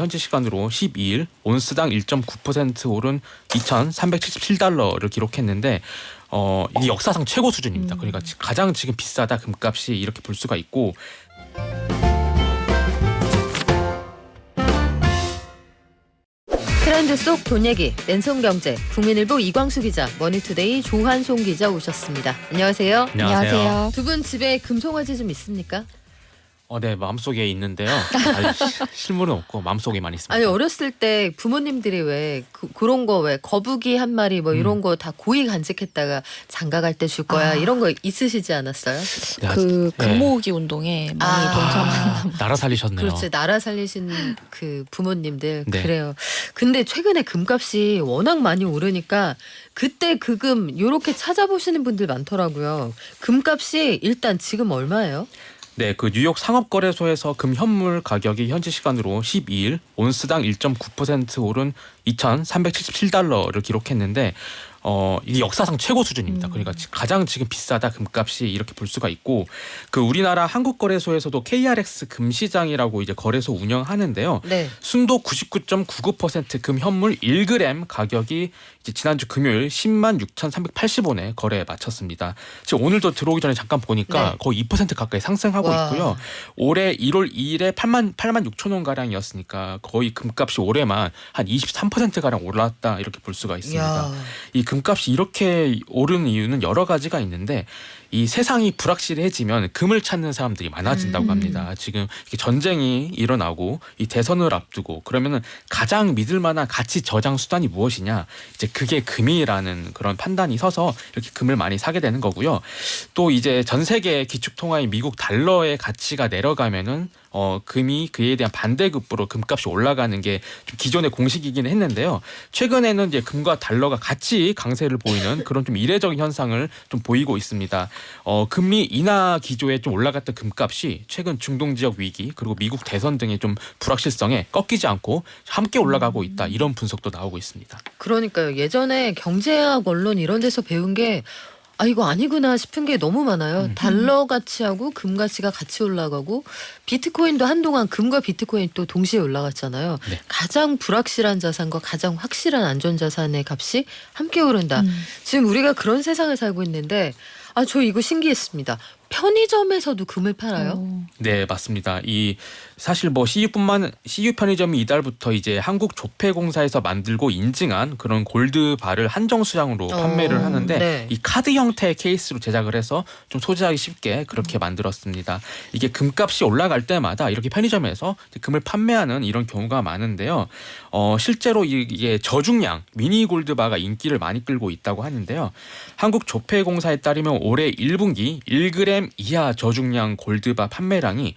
현지 시간으로 12일 온스당 1.9% 오른 2,377달러를 기록했는데 이게 역사상 최고 수준입니다. 그러니까 가장 지금 비싸다 금값이 이렇게 볼 수가 있고. 트렌드 속 돈 얘기, 랜선경제, 국민일보 이광수 기자, 머니투데이 조한송 기자 오셨습니다. 안녕하세요. 안녕하세요. 두 분 집에 금송아지 좀 있습니까? 네, 마음속에 있는데요. 실물은 없고 마음속에만 있습니다. 아니 어렸을 때 부모님들이 왜 그런 거 왜 거북이 한 마리 뭐 이런 거 다 고이 간직했다가 장가 갈 때 줄 거야 이런 거 있으시지 않았어요? 그 금모으기 운동에 많이 동참한. 나라 살리셨네요. 그렇지, 나라 살리신 그 부모님들. 네. 그래요. 근데 최근에 금값이 워낙 많이 오르니까 그때 그 금 요렇게 찾아보시는 분들 많더라고요. 금값이 일단 지금 얼마예요? 네, 그 뉴욕 상업거래소에서 금 현물 가격이 현지 시간으로 12일 온스당 1.9% 오른 2,377달러를 기록했는데 이게 역사상 최고 수준입니다. 그러니까 가장 지금 비싸다 금값이 이렇게 볼 수가 있고, 그 우리나라 한국거래소에서도 KRX 금시장이라고 이제 거래소 운영하는데요. 네. 순도 99.99% 금 현물 1g 가격이 이제 지난주 금요일 10만 6,380원에 거래에 마쳤습니다. 지금 오늘도 들어오기 전에 잠깐 보니까 네. 거의 2% 가까이 상승하고 와. 있고요. 올해 1월 2일에 8만 6천 원 가량이었으니까 거의 금값이 올해만 한 23% 가량 올랐다 이렇게 볼 수가 있습니다. 이야. 이 금값이 이렇게 오르는 이유는 여러 가지가 있는데, 이 세상이 불확실해지면 금을 찾는 사람들이 많아진다고 합니다. 지금 이렇게 전쟁이 일어나고 이 대선을 앞두고 그러면은 가장 믿을 만한 가치 저장 수단이 무엇이냐, 이제 그게 금이라는 그런 판단이 서서 이렇게 금을 많이 사게 되는 거고요. 또 이제 전 세계 기축통화인 미국 달러의 가치가 내려가면은 금이 그에 대한 반대급부로 금값이 올라가는 게 좀 기존의 공식이긴 했는데요. 최근에는 이제 금과 달러가 같이 강세를 보이는 그런 좀 이례적인 현상을 좀 보이고 있습니다. 금리 인하 기조에 좀 올라갔던 금값이 최근 중동 지역 위기 그리고 미국 대선 등의 좀 불확실성에 꺾이지 않고 함께 올라가고 있다, 이런 분석도 나오고 있습니다. 그러니까요. 예전에 경제학 언론 이런 데서 배운 게 이거 아니구나 싶은 게 너무 많아요. 달러 가치하고 금 가치가 같이 올라가고, 비트코인도 한동안 금과 비트코인 또 동시에 올라갔잖아요. 네. 가장 불확실한 자산과 가장 확실한 안전자산의 값이 함께 오른다. 지금 우리가 그런 세상을 살고 있는데 저 이거 신기했습니다. 편의점에서도 금을 팔아요? 네, 맞습니다. 이 사실 뭐 CU 편의점이 이달부터 이제 한국조폐공사에서 만들고 인증한 그런 골드바를 한정 수량으로 판매를 하는데, 네. 이 카드 형태의 케이스로 제작을 해서 좀 소지하기 쉽게 그렇게 만들었습니다. 이게 금값이 올라갈 때마다 이렇게 편의점에서 금을 판매하는 이런 경우가 많은데요. 실제로 이게 저중량 미니 골드바가 인기를 많이 끌고 있다고 하는데요. 한국조폐공사에 따르면 올해 1분기 1g 이하 저중량 골드바 판매량이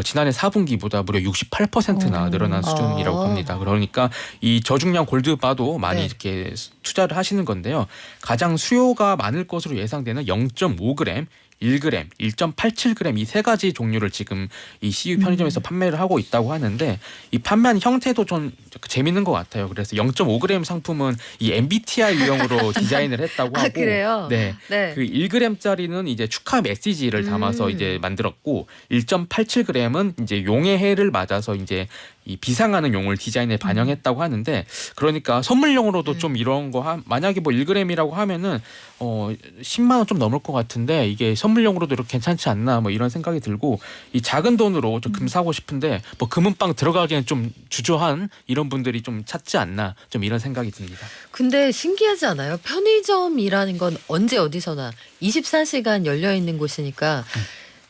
지난해 4분기보다 무려 68%나 늘어난 수준이라고 합니다. 그러니까 이 저중량 골드바도 많이 네. 이렇게 투자를 하시는 건데요. 가장 수요가 많을 것으로 예상되는 0.5g, 1g, 1.87g 이 세 가지 종류를 지금 이 CU 편의점에서 판매를 하고 있다고 하는데, 이 판매하는 형태도 좀 재밌는 것 같아요. 그래서 0.5g 상품은 이 MBTI 유형으로 디자인을 했다고 하고, 그래요? 네. 네. 그 1g짜리는 이제 축하 메시지를 담아서 이제 만들었고, 1.87g은 이제 용의 해를 맞아서 이제 이 비상하는 용을 디자인에 반영했다고 하는데, 그러니까 선물용으로도 좀 이런 거 만약에 뭐 1g이라고 하면은 10만 원 좀 넘을 것 같은데, 이게 선물용으로도 이렇게 괜찮지 않나 뭐 이런 생각이 들고, 이 작은 돈으로 좀 금 사고 싶은데 뭐 금은방 들어가기엔 좀 주저한 이런 분들이 좀 찾지 않나, 좀 이런 생각이 듭니다. 근데 신기하지 않아요? 편의점이라는 건 언제 어디서나 24시간 열려 있는 곳이니까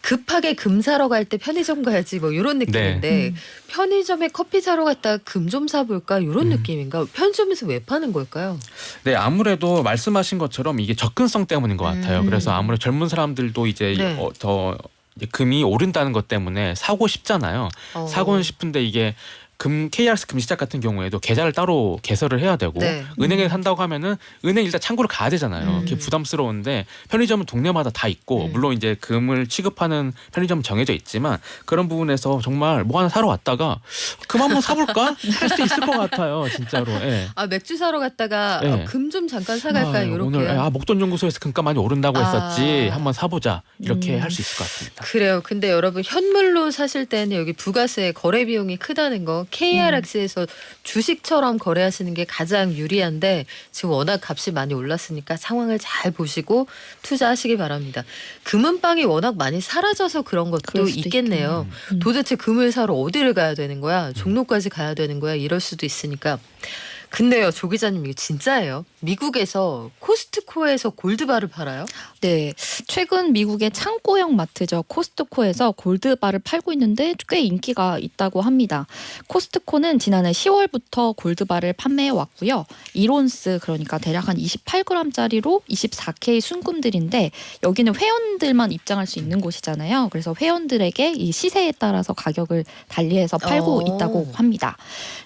급하게 금 사러 갈 때 편의점 가야지 뭐 이런 느낌인데, 편의점에 커피 사러 갔다가 금 좀 사볼까 이런 느낌인가? 편의점에서 왜 파는 걸까요? 네, 아무래도 말씀하신 것처럼 이게 접근성 때문인 것 같아요. 그래서 아무래도 젊은 사람들도 이제 네. 더 이제 금이 오른다는 것 때문에 사고 싶잖아요. 사고는 싶은데 이게 KRX 금시작 같은 경우에도 계좌를 따로 개설을 해야 되고, 네. 은행에 산다고 하면은 은행 일단 창구를 가야 되잖아요. 그게 부담스러운데 편의점은 동네마다 다 있고, 물론 이제 금을 취급하는 편의점은 정해져 있지만 그런 부분에서 정말 뭐 하나 사러 왔다가 금 한번 사볼까 할 수도 있을 것 같아요, 진짜로. 예. 맥주 사러 갔다가 네. 금 좀 잠깐 사갈까 이렇게. 오늘 목돈연구소에서 금값 많이 오른다고 했었지, 한번 사보자 이렇게 할 수 있을 것 같습니다. 그래요. 근데 여러분 현물로 사실 때는 여기 부가세 거래 비용이 크다는 거 그렇잖아요. KRX에서 주식처럼 거래하시는 게 가장 유리한데 지금 워낙 값이 많이 올랐으니까 상황을 잘 보시고 투자하시기 바랍니다. 금은방이 워낙 많이 사라져서 그런 것도 그럴 수도 있겠네요. 도대체 금을 사러 어디를 가야 되는 거야? 종로까지 가야 되는 거야? 이럴 수도 있으니까. 근데요, 조 기자님 이거 진짜예요? 미국에서 코스트코에서 골드바를 팔아요? 네, 최근 미국의 창고형 마트죠. 코스트코에서 골드바를 팔고 있는데 꽤 인기가 있다고 합니다. 코스트코는 지난해 10월부터 골드바를 판매해 왔고요. 1온스 그러니까 대략 한 28g짜리로 24K 순금들인데 여기는 회원들만 입장할 수 있는 곳이잖아요. 그래서 회원들에게 이 시세에 따라서 가격을 달리해서 팔고 있다고 합니다.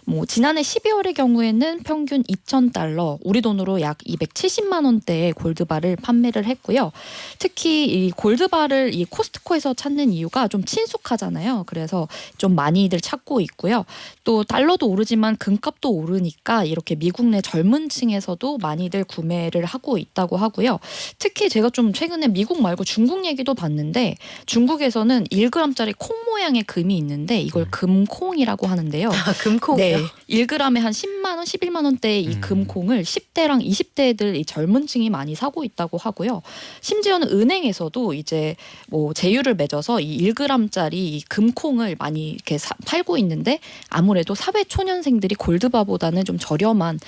뭐 지난해 12월의 경우에는 평균 2,000달러, 우리 돈으로 약 270만 원대의 골드바를 판매를 했고요. 특히 이 골드바를 이 코스트코에서 찾는 이유가 좀 친숙하잖아요. 그래서 좀 많이들 찾고 있고요. 또 달러도 오르지만 금값도 오르니까 이렇게 미국 내 젊은 층에서도 많이들 구매를 하고 있다고 하고요. 특히 제가 좀 최근에 미국 말고 중국 얘기도 봤는데 중국에서는 1g짜리 콩 모양의 금이 있는데 이걸 금콩이라고 하는데요. 아, 금콩이요? 네, 1g에 한 10만 원, 11만 원대의 이 금콩을 10대랑 20대들 이 젊은 층이 많이 사고 있다고 하고요. 심지어는 은행에서도 이제 뭐 제휴를 맺어서 이 1g짜리 이 금콩을 많이 이렇게 팔고 있는데 아무래도 사회 초년생들이 골드바보다는 좀 저렴한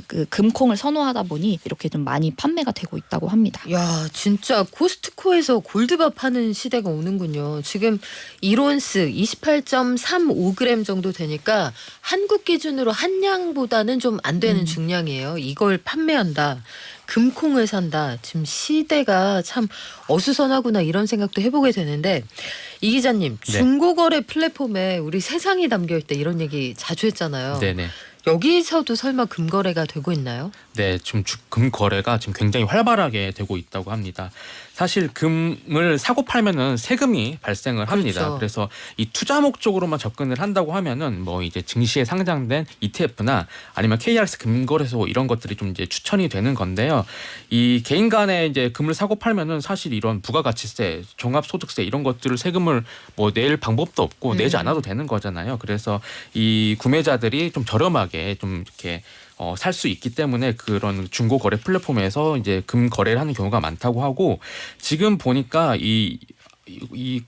그 금콩을 선호하다 보니 이렇게 좀 많이 판매가 되고 있다고 합니다. 야, 진짜 코스트코에서 골드바 파는 시대가 오는군요. 지금 1온스 28.35g 정도 되니까 한국 기준으로 한 양보다는 좀 안 되는 중량이에요. 이걸 판매한다. 금콩을 산다. 지금 시대가 참 어수선하구나 이런 생각도 해보게 되는데 이 기자님 네. 중고거래 플랫폼에 우리 세상이 담겨있다 이런 얘기 자주 했잖아요. 네네. 여기서도 설마 금거래가 되고 있나요? 네, 지금 금 거래가 지금 굉장히 활발하게 되고 있다고 합니다. 사실 금을 사고 팔면은 세금이 발생을 합니다. 그렇죠. 그래서 이 투자 목적으로만 접근을 한다고 하면은 뭐 이제 증시에 상장된 ETF나 아니면 KRX 금거래소 이런 것들이 좀 이제 추천이 되는 건데요. 이 개인 간에 이제 금을 사고 팔면은 사실 이런 부가가치세, 종합소득세 이런 것들을 세금을 뭐 낼 방법도 없고 내지 않아도 되는 거잖아요. 그래서 이 구매자들이 좀 저렴하게 좀 이렇게 살 수 있기 때문에 그런 중고 거래 플랫폼에서 이제 금 거래를 하는 경우가 많다고 하고 지금 보니까 이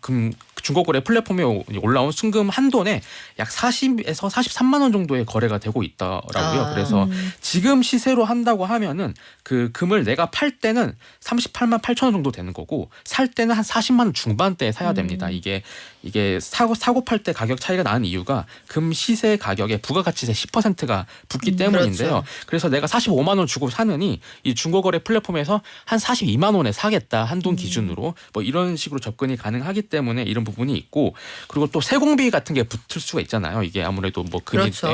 금 중고 거래 플랫폼에 올라온 순금 한 돈에 약 40에서 43만 원 정도의 거래가 되고 있더라고요. 그래서 지금 시세로 한다고 하면은 그 금을 내가 팔 때는 38만 8천 원 정도 되는 거고 살 때는 한 40만 원 중반대에 사야 됩니다. 이게 사고 팔 때 가격 차이가 나는 이유가 금 시세 가격에 부가가치세 10%가 붙기 때문인데요. 그렇죠. 그래서 내가 45만 원 주고 사느니 이 중고거래 플랫폼에서 한 42만 원에 사겠다 한돈 기준으로 뭐 이런 식으로 접근이 가능하기 때문에 이런 부분이 있고 그리고 또 세공비 같은 게 붙을 수가 있잖아요. 이게 아무래도 뭐 금이 그렇죠.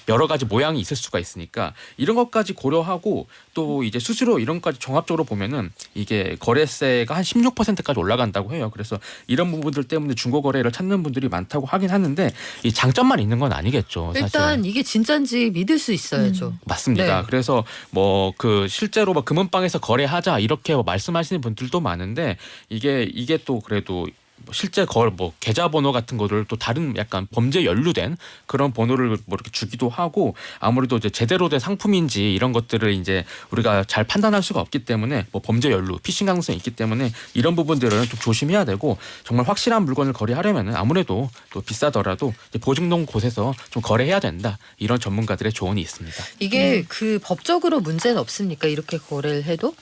여러 가지 모양이 있을 수가 있으니까 이런 것까지 고려하고 또 이제 수수료 이런 것까지 종합적으로 보면은 이게 거래세가 한 16%까지 올라간다고 해요. 그래서 이런 부분들 때문에 중고거래를 찾는 분들이 많다고 하긴 하는데 이 장점만 있는 건 아니겠죠. 사실. 일단 이게 진짠지 믿을 수 있어야죠. 맞습니다. 네. 그래서 뭐 그 실제로 막 금은방에서 거래하자 이렇게 말씀하시는 분들도 많은데 이게 또 그래도 실제 뭐 계좌번호 같은 거를 또 다른 약간 범죄 연루된 그런 번호를 뭐 이렇게 주기도 하고 아무래도 이제 제대로 된 상품인지 이런 것들을 이제 우리가 잘 판단할 수가 없기 때문에 뭐 범죄 연루, 피싱 가능성이 있기 때문에 이런 부분들은 좀 조심해야 되고 정말 확실한 물건을 거래하려면은 아무래도 또 비싸더라도 보증된 곳에서 좀 거래해야 된다 이런 전문가들의 조언이 있습니다. 이게 그 법적으로 문제는 없습니까? 이렇게 거래를 해도?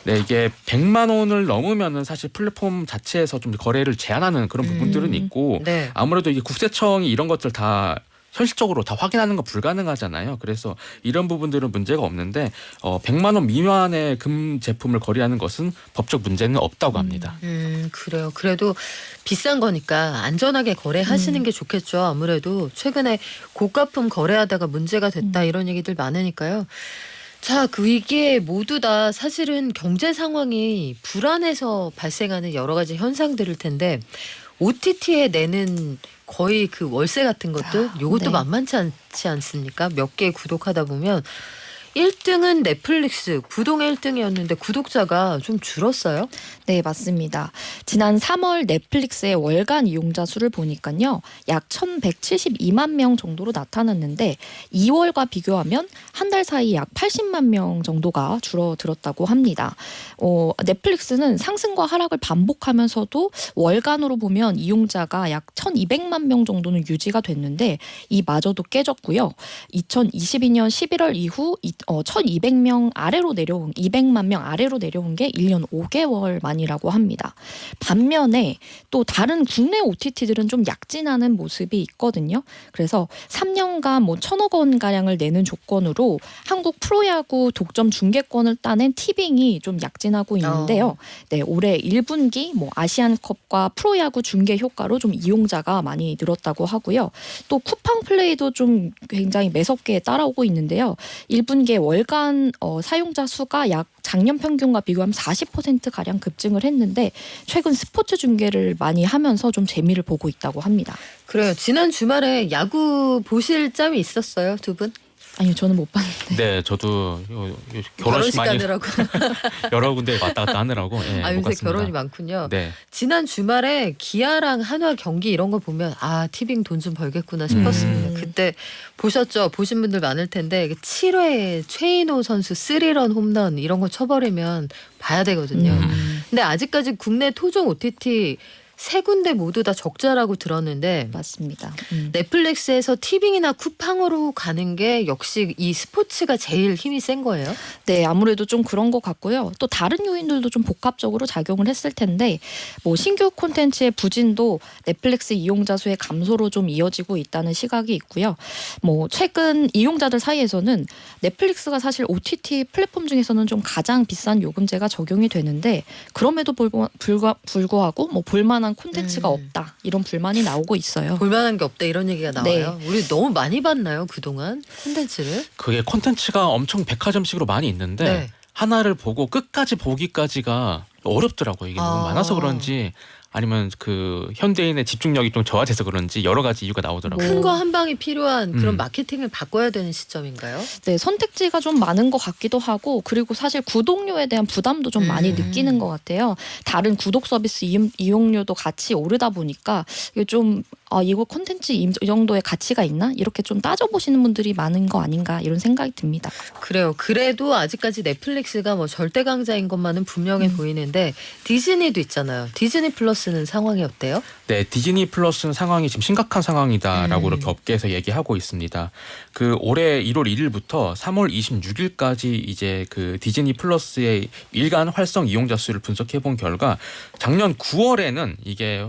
네, 이게 100만 원을 넘으면은 사실 플랫폼 자체에서 좀 거래를 제한하는 그런 부분들은 있고 네. 아무래도 이게 국세청이 이런 것들 다 현실적으로 다 확인하는 거 불가능하잖아요. 그래서 이런 부분들은 문제가 없는데 100만 원 미만의 금 제품을 거래하는 것은 법적 문제는 없다고 합니다. 그래요. 그래도 비싼 거니까 안전하게 거래하시는 게 좋겠죠. 아무래도 최근에 고가품 거래하다가 문제가 됐다 이런 얘기들 많으니까요. 자, 이게 모두 다 사실은 경제 상황이 불안해서 발생하는 여러 가지 현상들일 텐데 OTT에 내는 거의 그 월세 같은 것들 요것도 네. 만만치 않지 않습니까? 몇 개 구독하다 보면 1등은 넷플릭스 부동의 1등이었는데 구독자가 좀 줄었어요? 네, 맞습니다. 지난 3월 넷플릭스의 월간 이용자 수를 보니까요. 약 1,172만 명 정도로 나타났는데 2월과 비교하면 한 달 사이 약 80만 명 정도가 줄어들었다고 합니다. 넷플릭스는 상승과 하락을 반복하면서도 월간으로 보면 이용자가 약 1,200만 명 정도는 유지가 됐는데 이마저도 깨졌고요. 2022년 11월 이후 1,200명 아래로 내려온 200만 명 아래로 내려온 게 1년 5개월 만이라고 합니다. 반면에 또 다른 국내 OTT들은 좀 약진하는 모습이 있거든요. 그래서 3년간 1,000억 원 가량을 내는 조건으로 한국 프로야구 독점 중계권을 따낸 티빙이 좀 약진하고 있는데요. 네, 올해 1분기 아시안컵과 프로야구 중계 효과로 좀 이용자가 많이 늘었다고 하고요. 또 쿠팡 플레이도 좀 굉장히 매섭게 따라오고 있는데요. 1분기에 월간 사용자 수가 약 작년 평균과 비교하면 40% 가량 급증을 했는데 최근 스포츠 중계를 많이 하면서 좀 재미를 보고 있다고 합니다. 그래요. 지난 주말에 야구 보실 짬이 있었어요, 두 분? 아니요, 저는 못 봤는데. 네, 저도 결혼식 많이 가느라고. 여러 군데 왔다 갔다 하느라고. 네, 아, 못 요새 갔습니다. 결혼이 많군요. 네. 지난 주말에 기아랑 한화 경기 이런 거 보면 티빙 돈 좀 벌겠구나 싶었습니다. 그때 보셨죠? 보신 분들 많을 텐데 7회에 최인호 선수 3런 홈런 이런 거 쳐버리면 봐야 되거든요. 근데 아직까지 국내 토종 OTT 세 군데 모두 다 적자라고 들었는데 맞습니다. 넷플릭스에서 티빙이나 쿠팡으로 가는 게 역시 이 스포츠가 제일 힘이 센 거예요? 네, 아무래도 좀 그런 것 같고요. 또 다른 요인들도 좀 복합적으로 작용을 했을 텐데 신규 콘텐츠의 부진도 넷플릭스 이용자 수의 감소로 좀 이어지고 있다는 시각이 있고요. 최근 이용자들 사이에서는 넷플릭스가 사실 OTT 플랫폼 중에서는 좀 가장 비싼 요금제가 적용이 되는데 그럼에도 불구하고 볼만한 콘텐츠가 없다 이런 불만이 나오고 있어요. 볼만한 게 없다 이런 얘기가 나와요. 우리 너무 많이 봤나요 그동안 콘텐츠를? 그게 콘텐츠가 엄청 백화점식으로 많이 있는데 네. 하나를 보고 끝까지 보기까지가 어렵더라고요. 이게 너무 많아서 그런지 아니면 그 현대인의 집중력이 좀 저하돼서 그런지 여러 가지 이유가 나오더라고요. 큰 거 한 방이 필요한 그런 마케팅을 바꿔야 되는 시점인가요? 네, 선택지가 좀 많은 것 같기도 하고 그리고 사실 구독료에 대한 부담도 좀 많이 느끼는 것 같아요. 다른 구독 서비스 이용료도 같이 오르다 보니까 이게 좀 이거 콘텐츠 이 정도의 가치가 있나? 이렇게 좀 따져보시는 분들이 많은 거 아닌가 이런 생각이 듭니다. 그래요. 그래도 아직까지 넷플릭스가 절대 강자인 것만은 분명해 보이는데 디즈니도 있잖아요. 디즈니 플러스는 상황이 어때요? 네, 디즈니 플러스는 상황이 지금 심각한 상황이다라고 이렇게 업계에서 얘기하고 있습니다. 그 올해 1월 1일부터 3월 26일까지 이제 그 디즈니 플러스의 일간 활성 이용자 수를 분석해 본 결과 작년 9월에는 이게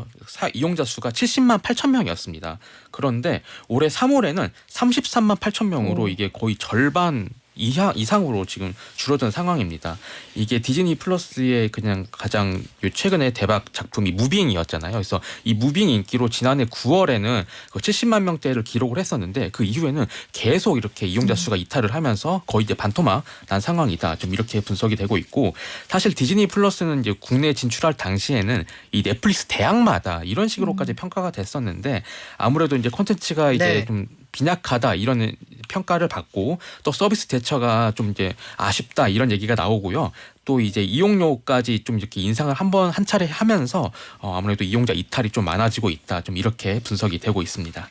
이용자 수가 70만 8천 명이었습니다. 그런데 올해 3월에는 33만 8천 명으로 이게 거의 절반 이상으로 지금 줄어든 상황입니다. 이게 디즈니 플러스의 그냥 가장 최근에 대박 작품이 무빙이었잖아요. 그래서 이 무빙 인기로 지난해 9월에는 70만 명대를 기록을 했었는데 그 이후에는 계속 이렇게 이용자 수가 이탈을 하면서 거의 이제 반토막 난 상황이다. 좀 이렇게 분석이 되고 있고 사실 디즈니 플러스는 이제 국내에 진출할 당시에는 이 넷플릭스 대항마다 이런 식으로까지 평가가 됐었는데 아무래도 이제 콘텐츠가 이제 좀 빈약하다 이런 평가를 받고 또 서비스 대처가 좀 이제 아쉽다 이런 얘기가 나오고요. 또 이제 이용료까지 좀 이렇게 인상을 한 차례 하면서 아무래도 이용자 이탈이 좀 많아지고 있다. 좀 이렇게 분석이 되고 있습니다.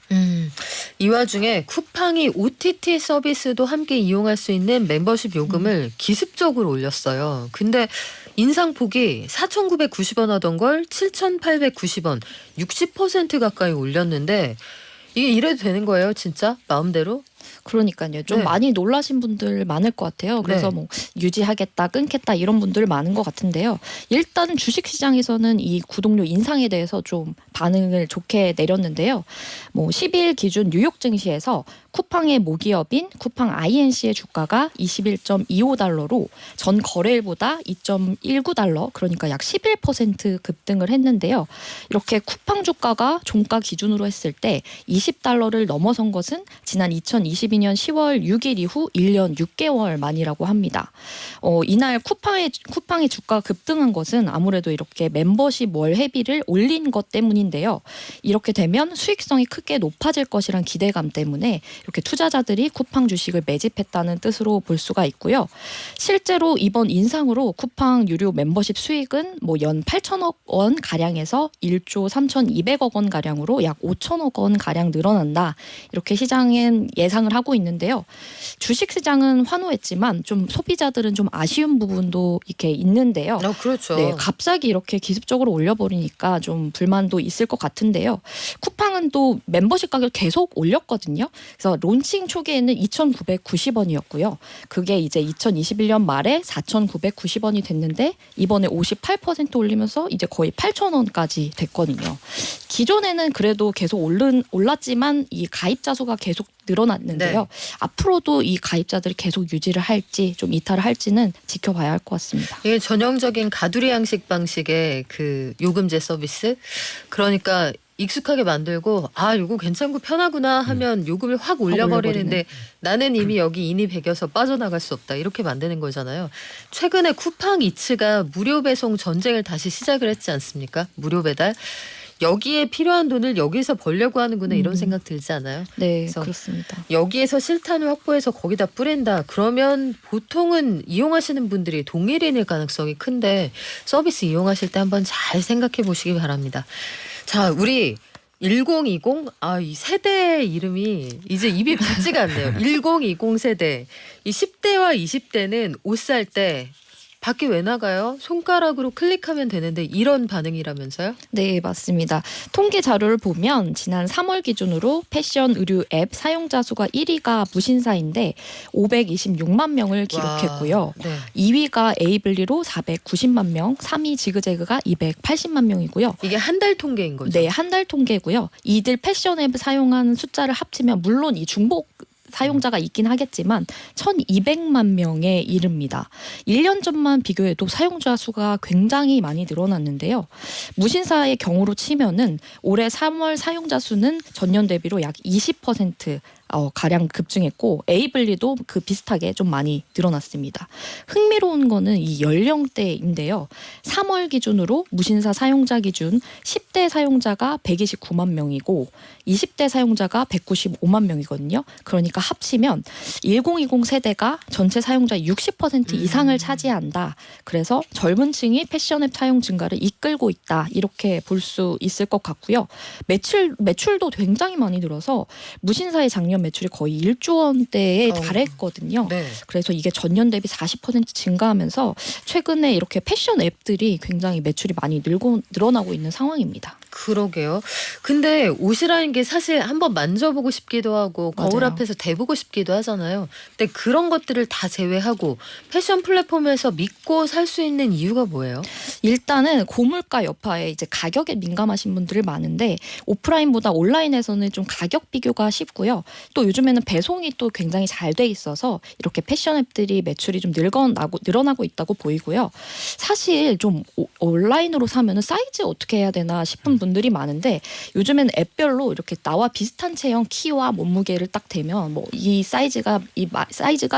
이 와중에 쿠팡이 OTT 서비스도 함께 이용할 수 있는 멤버십 요금을 기습적으로 올렸어요. 근데 인상폭이 4,990원 하던 걸 7,890원, 60% 가까이 올렸는데 이게 이래도 되는 거예요, 진짜? 마음대로? 그러니까요. 좀 많이 놀라신 분들 많을 것 같아요. 그래서 유지하겠다, 끊겠다 이런 분들 많은 것 같은데요. 일단 주식시장에서는 이 구독료 인상에 대해서 좀 반응을 좋게 내렸는데요. 12일 기준 뉴욕 증시에서 쿠팡의 모기업인 쿠팡 INC의 주가가 21.25달러로 전 거래일보다 2.19달러 그러니까 약 11% 급등을 했는데요. 이렇게 쿠팡 주가가 종가 기준으로 했을 때 20달러를 넘어선 것은 지난 2020 2022년 10월 6일 이후 1년 6개월 만이라고 합니다. 이날 쿠팡의 주가가 급등한 것은 아무래도 이렇게 멤버십 월회비를 올린 것 때문인데요. 이렇게 되면 수익성이 크게 높아질 것이란 기대감 때문에 이렇게 투자자들이 쿠팡 주식을 매집했다는 뜻으로 볼 수가 있고요. 실제로 이번 인상으로 쿠팡 유료 멤버십 수익은 뭐 연 8천억 원 가량에서 1조 3,200억 원 가량으로 약 5천억 원 가량 늘어난다. 이렇게 시장은 예상을 하고 있는데요. 주식 시장은 환호했지만 좀 소비자들은 좀 아쉬운 부분도 이렇게 있는데요. 그렇죠. 네, 갑자기 이렇게 기습적으로 올려버리니까 좀 불만도 있을 것 같은데요. 쿠팡은 또 멤버십 가격 계속 올렸거든요. 그래서 론칭 초기에는 2,990원이었고요. 그게 이제 2021년 말에 4,990원이 됐는데 이번에 58% 올리면서 이제 거의 8,000원까지 됐거든요. 기존에는 그래도 계속 올랐지만 이 가입자 수가 계속 늘어났는데요. 네. 앞으로도 이 가입자들이 계속 유지를 할지 좀 이탈을 할지는 지켜봐야 할 것 같습니다. 이게 전형적인 가두리 양식 방식의 그 요금제 서비스. 그러니까 익숙하게 만들고 요거 괜찮고 편하구나 하면 요금을 확 올려버리는데 나는 이미 여기 인이 배겨서 빠져나갈 수 없다. 이렇게 만드는 거잖아요. 최근에 쿠팡 이츠가 무료 배송 전쟁을 다시 시작을 했지 않습니까? 무료 배달. 여기에 필요한 돈을 여기서 벌려고 하는구나 이런 생각 들지 않아요? 네, 그래서 그렇습니다. 여기에서 실탄을 확보해서 거기다 뿌린다. 그러면 보통은 이용하시는 분들이 동일인일 가능성이 큰데 서비스 이용하실 때 한번 잘 생각해 보시기 바랍니다. 자, 우리 1020, 이 세대 이름이 이제 입이 붙지가 않네요. 1020 세대. 이 10대와 20대는 옷 살 때 밖에 왜 나가요? 손가락으로 클릭하면 되는데 이런 반응이라면서요? 네, 맞습니다. 통계 자료를 보면 지난 3월 기준으로 패션 의류 앱 사용자 수가 1위가 무신사인데 526만 명을 기록했고요. 네. 2위가 에이블리로 490만 명, 3위 지그재그가 280만 명이고요. 이게 한 달 통계인 거죠? 네, 한 달 통계고요. 이들 패션 앱 사용한 숫자를 합치면 물론 이 중복 사용자가 있긴 하겠지만 1,200만 명에 이릅니다. 1년 전만 비교해도 사용자 수가 굉장히 많이 늘어났는데요. 무신사의 경우로 치면은 올해 3월 사용자 수는 전년 대비로 약 20% 가량 급증했고 에이블리도 그 비슷하게 좀 많이 늘어났습니다. 흥미로운 거는 이 연령대인데요. 3월 기준으로 무신사 사용자 기준 10대 사용자가 129만 명이고 20대 사용자가 195만 명이거든요. 그러니까 합치면 1020 세대가 전체 사용자 60% 이상을 차지한다. 그래서 젊은 층이 패션 앱 사용 증가를 이끌고 있다. 이렇게 볼 수 있을 것 같고요. 매출도 굉장히 많이 늘어서 무신사의 작년 매출이 거의 1조 원대에 달했거든요. 네. 그래서 이게 전년 대비 40% 증가하면서 최근에 이렇게 패션 앱들이 굉장히 매출이 많이 늘어나고 있는 상황입니다. 그러게요. 근데 옷이라는 게 사실 한번 만져보고 싶기도 하고 거울 맞아요. 앞에서 대보고 싶기도 하잖아요. 근데 그런 것들을 다 제외하고 패션 플랫폼에서 믿고 살 수 있는 이유가 뭐예요? 일단은 고물가 여파에 이제 가격에 민감하신 분들이 많은데 오프라인보다 온라인에서는 좀 가격 비교가 쉽고요. 또 요즘에는 배송이 또 굉장히 잘 돼 있어서 이렇게 패션 앱들이 매출이 좀 늘어나고 있다고 보이고요. 사실 좀 온라인으로 사면은 사이즈 어떻게 해야 되나 싶은 분들이 많은데 요즘에는 앱별로 이렇게 나와 비슷한 체형 키와 몸무게를 딱 대면 뭐 이 사이즈가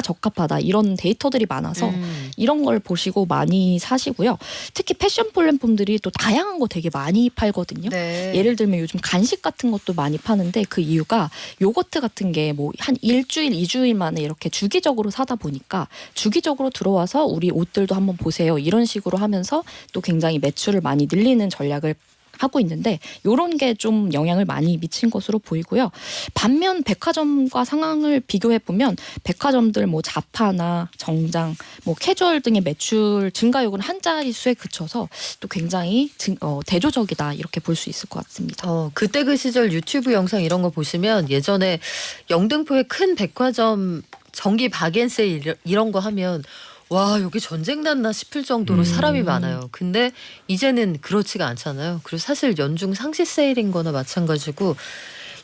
적합하다 이런 데이터들이 많아서 이런 걸 보시고 많이 사시고요. 특히 패션 플랫폼들이 또 다양한 거 되게 많이 팔거든요. 네. 예를 들면 요즘 간식 같은 것도 많이 파는데 그 이유가 요거트 같은 게 뭐 한 일주일, 2주일 만에 이렇게 주기적으로 사다 보니까 주기적으로 들어와서 우리 옷들도 한번 보세요. 이런 식으로 하면서 또 굉장히 매출을 많이 늘리는 전략을 하고 있는데 이런 게 좀 영향을 많이 미친 것으로 보이고요. 반면 백화점과 상황을 비교해 보면 백화점들 뭐 자파나 정장, 뭐 캐주얼 등의 매출 증가율은 한 자릿수에 그쳐서 또 굉장히 대조적이다 이렇게 볼 수 있을 것 같습니다. 그때 그 시절 유튜브 영상 이런 거 보시면 예전에 영등포의 큰 백화점 정기 박앤세일 이런 거 하면 와 여기 전쟁 났나 싶을 정도로 사람이 많아요. 근데 이제는 그렇지가 않잖아요. 그리고 사실 연중 상시 세일인 거나 마찬가지고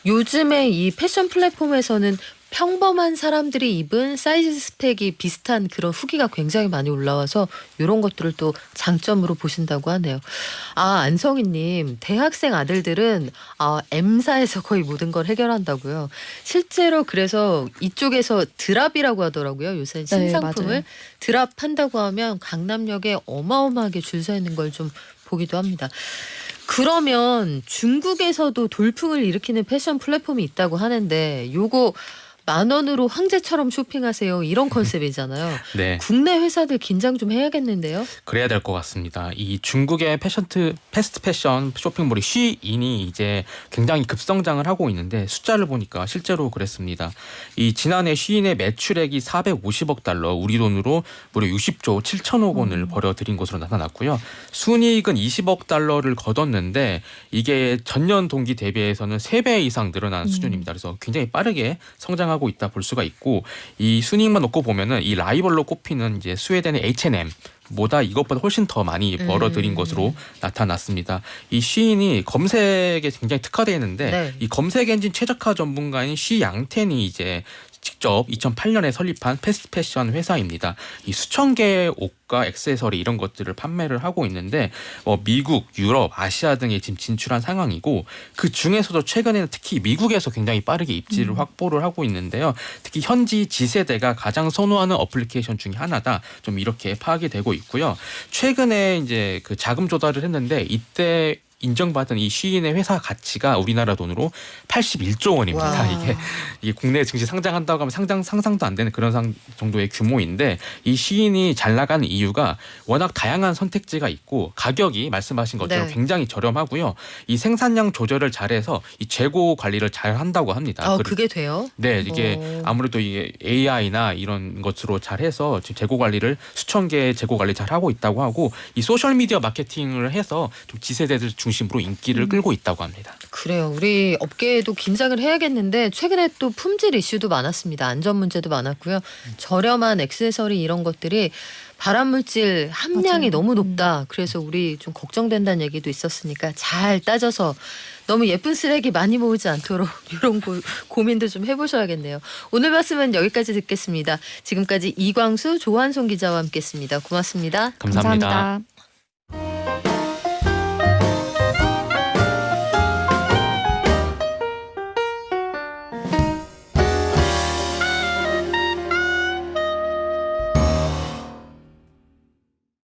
요즘에 이 패션 플랫폼에서는 평범한 사람들이 입은 사이즈 스펙이 비슷한 그런 후기가 굉장히 많이 올라와서 이런 것들을 또 장점으로 보신다고 하네요. 안성희님, 대학생 아들들은 M사에서 거의 모든 걸 해결한다고요. 실제로 그래서 이쪽에서 드랍이라고 하더라고요. 요새 신상품을 맞아요. 드랍한다고 하면 강남역에 어마어마하게 줄 서 있는 걸 좀 보기도 합니다. 그러면 중국에서도 돌풍을 일으키는 패션 플랫폼이 있다고 하는데 요거 10,000원으로 황제처럼 쇼핑하세요. 이런 컨셉이잖아요. 네. 국내 회사들 긴장 좀 해야겠는데요. 그래야 될 것 같습니다. 이 중국의 패스트 패션 쇼핑몰이 쉬인이 이제 굉장히 급성장을 하고 있는데 숫자를 보니까 실제로 그랬습니다. 이 지난해 쉬인의 매출액이 450억 달러, 우리 돈으로 무려 60조 7천억 원을 벌어들인 것으로 나타났고요. 순이익은 20억 달러를 거뒀는데 이게 전년 동기 대비해서는 3배 이상 늘어난 수준입니다. 그래서 굉장히 빠르게 성장하고 있다 볼 수가 있고, 이 순이익만 놓고 보면은 이 라이벌로 꼽히는 이제 스웨덴의 H&M 보다 이것보다 훨씬 더 많이 벌어들인 것으로 나타났습니다. 이 쉬인이 검색에 굉장히 특화되어 있는데 네. 이 검색 엔진 최적화 전문가인 쉬 양텐이 이제 직접 2008년에 설립한 패스트 패션 회사입니다. 이 수천 개의 옷과 액세서리 이런 것들을 판매를 하고 있는데 미국, 유럽, 아시아 등에 지금 진출한 상황이고, 그 중에서도 최근에는 특히 미국에서 굉장히 빠르게 입지를 확보를 하고 있는데요. 특히 현지 G세대가 가장 선호하는 어플리케이션 중에 하나다. 좀 이렇게 파악이 되고 있고요. 최근에 이제 그 자금 조달을 했는데 이때 인정받은 이 쉬인의 회사 가치가 우리나라 돈으로 81조 원입니다. 와. 이게 국내 증시 상장한다고 하면 상상도 안 되는 그런 정도의 규모인데, 이 쉬인이 잘 나가는 이유가 워낙 다양한 선택지가 있고 가격이 말씀하신 것처럼 네. 굉장히 저렴하고요. 이 생산량 조절을 잘해서 이 재고 관리를 잘 한다고 합니다. 그게 돼요? 네, 이게 아무래도 이게 AI나 이런 것으로 잘해서 지금 재고 관리를 수천 개의 재고 관리 잘 하고 있다고 하고, 이 소셜 미디어 마케팅을 해서 좀 G세대들 중심으로 인기를 끌고 있다고 합니다. 그래요. 우리 업계에도 긴장을 해야겠는데 최근에 또 품질 이슈도 많았습니다. 안전 문제도 많았고요. 저렴한 액세서리 이런 것들이 발암물질 함량이 맞아요. 너무 높다. 그래서 우리 좀 걱정된다는 얘기도 있었으니까 잘 따져서 너무 예쁜 쓰레기 많이 모으지 않도록 이런 고민도 좀 해보셔야겠네요. 오늘 말씀은 여기까지 듣겠습니다. 지금까지 이광수, 조한송 기자와 함께했습니다. 고맙습니다. 감사합니다. 감사합니다.